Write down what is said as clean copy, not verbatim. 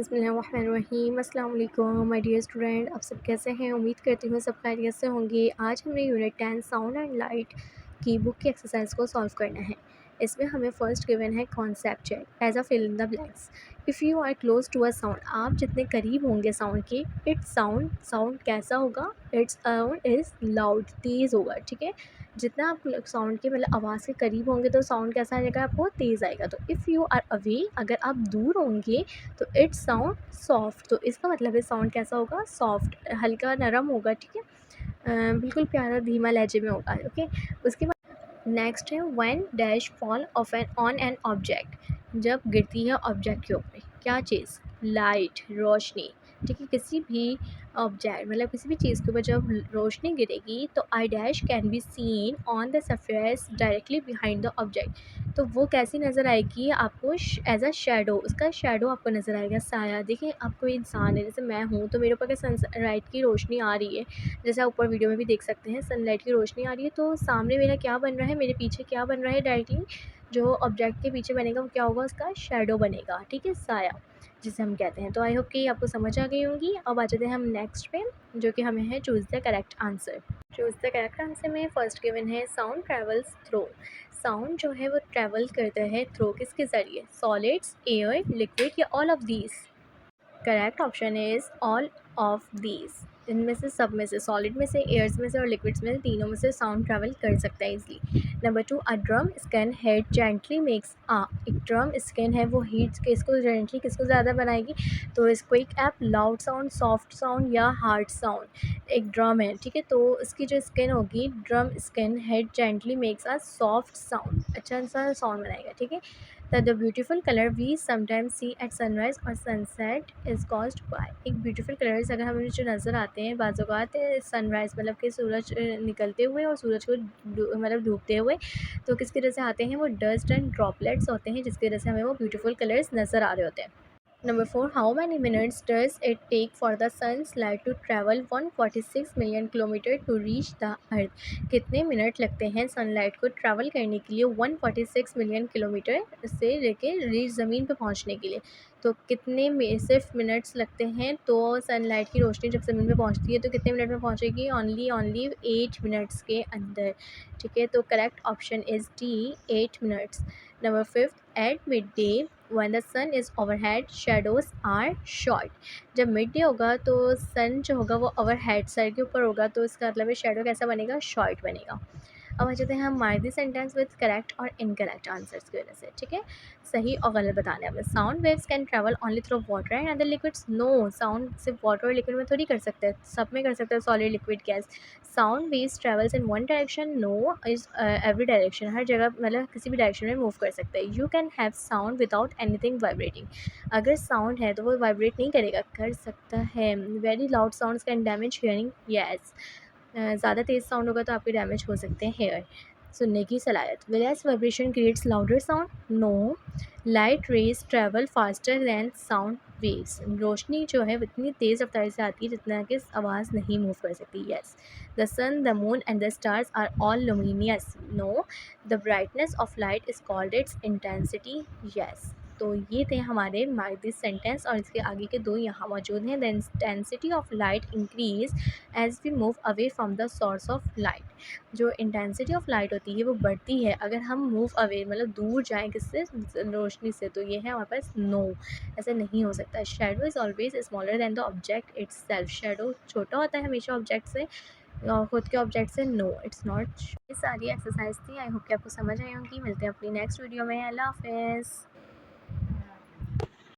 बिस्मिल्लाहिर्रहमानिर्रहीम। अस्सलाम वालेकुम माय डियर स्टूडेंट, आप सब कैसे हैं? उम्मीद करती हूँ सब खैरियत से होंगे। आज हमने यूनिट 10 साउंड एंड लाइट की बुक की एक्सरसाइज को सॉल्व करना है। इसमें हमें फर्स्ट गिवन है concept check as a fill in the blanks. If you are close to a sound, आप जितने करीब होंगे साउंड के, इट्स साउंड कैसा होगा? इट्स साउंड इज़ लाउड, तेज़ होगा। ठीक है, जितना आप साउंड के मतलब आवाज़ के करीब होंगे तो साउंड कैसा आएगा? आपको तेज़ आएगा। तो इफ़ यू आर अवे, अगर आप दूर होंगे तो इट्स साउंड सॉफ्ट। तो इसका मतलब है साउंड कैसा होगा? सॉफ्ट, हल्का नरम होगा। ठीक है, बिल्कुल प्यारा धीमा लहजे में होगा। ओके, उसके बाद नेक्स्ट है when dash fall of an on an object, जब गिरती है ऑब्जेक्ट के ऊपर। क्या चीज़? लाइट, रोशनी। ठीक है, किसी भी ऑब्जेक्ट मतलब किसी भी चीज़ के ऊपर जब रोशनी गिरेगी तो I dash can be seen on the surface directly behind the object. तो वो कैसी नज़र आएगी आपको? एज अ शेडो, उसका शेडो आपको नज़र आएगा, साया। देखिए, आप कोई इंसान है, जैसे मैं हूँ, तो मेरे ऊपर सनलाइट की रोशनी आ रही है, जैसे आप ऊपर वीडियो में भी देख सकते हैं, सनलाइट की रोशनी आ रही है। तो सामने मेरा क्या बन रहा है? मेरे पीछे क्या बन रहा है? डायरेक्टली जो ऑब्जेक्ट के पीछे बनेगा वो क्या होगा? उसका शेडो बनेगा। ठीक है, साया जिसे हम कहते हैं। तो आई होप कि आपको समझ आ गई होंगी। अब आ जाते हैं हम नेक्स्ट पे, जो कि हमें है choose the correct answer. Choose the correct answer में फर्स्ट गिवन है साउंड ट्रेवल्स थ्रू। साउंड जो है वो ट्रैवल करता है थ्रू, किसके ज़रिए? सॉलिड्स, एयर, लिक्विड या all of these? Correct option is all of these. इनमें से, सब में से, सॉलिड में से, एयर्स में से और लिक्विड्स में से, तीनों में से साउंड ट्रैवल कर सकता है easily. Number 2, a drum scan head gently makes आ। एक ड्रम स्कैन है वो हीट किसको जेंटली, किसको ज़्यादा बनाएगी? तो इस quick app, loud sound, soft sound या हार्ड साउंड? एक ड्रम है, ठीक है, तो इसकी जो स्किन होगी, drum skin head gently makes a soft sound, अच्छा सा साउंड बनाएगा। ठीक है, the beautiful colour we sometimes see at sunrise और सनसेट इज़ कॉज्ड बाय। एक ब्यूटीफुल कलर्स अगर हमें जो नज़र आते हैं बाज़-औक़ात सनराइज़ मतलब कि सूरज निकलते हुए और सूरज को मतलब डूबते हुए, तो किसकी वजह से आते हैं? वो डस्ट एंड ड्रॉपलेट्स होते हैं, जिसकी वजह से हमें वो ब्यूटीफुल कलर्स नज़र आ रहे होते हैं। Number 4, how many minutes does it take for the sun's light to travel 146 million kilometre to reach the earth? कितने मिनट लगते हैं सनलाइट को ट्रैवल करने के लिए 146 मिलियन किलोमीटर से लेके रीच ज़मीन पे पहुंचने के लिए? तो कितने में सिर्फ मिनट्स लगते हैं? तो सनलाइट की रोशनी जब ज़मीन पे पहुंचती है तो कितने मिनट में पहुंचेगी? ओनली 8 मिनट्स के अंदर। ठीक है, तो correct option is D, 8 minutes. Number 5, at mid day when the sun is overhead shadows are short। जब मिड डे होगा तो सन जो होगा वो ओवरहेड, सर के ऊपर होगा, तो इसका मतलब है शेडो कैसा बनेगा? शॉर्ट बनेगा। अब आ जाते हैं हम mark the sentence with correct और इनकरेक्ट आंसर्स की वजह से। ठीक है, सही और गलत बताने हमें। Sound waves can travel only through water and other liquids. No, sound सिर्फ वाटर और लिक्विड में थोड़ी कर सकते हैं, सब में कर सकते हैं, solid, liquid, gas. Sound waves travels in one direction. No is every direction, हर जगह मतलब किसी भी डायरेक्शन में मूव कर सकते हैं। You can have sound without anything vibrating. अगर साउंड है तो वो वाइब्रेट नहीं करेगा, कर सकता है। Very loud sounds can damage hearing. Yes, ज़्यादा तेज़ साउंड होगा तो आपके डैमेज हो सकते हैं हेयर, सुनने की सलाहियत। वेराज vibration creates louder sound. No, light rays travel faster than sound waves. रोशनी जो है वो इतनी तेज़ रफ्तार से आती है जितना कि आवाज़ नहीं मूव कर सकती। Yes, the sun, the moon and the stars are all luminous. No, the brightness of light is called its intensity. Yes, तो ये थे हमारे मार्क दिस सेंटेंस, और इसके आगे के दो यहाँ मौजूद हैं। The intensity of light increase as we move away from the source of light. जो इंटेंसिटी ऑफ लाइट होती है वो बढ़ती है अगर हम मूव अवे मतलब दूर जाएं किससे? रोशनी से। तो ये है हमारे पास नो, ऐसा नहीं हो सकता। Shadow is always smaller than the object it's self. Shadow छोटा होता है हमेशा ऑब्जेक्ट से, खुद के ऑब्जेक्ट से। No, it's not. ये सारी एक्सरसाइज थी, आई होप कि आपको समझ आई होंगी। मिलते हैं अपनी नेक्स्ट वीडियो में। अल्लाह हाफिज़।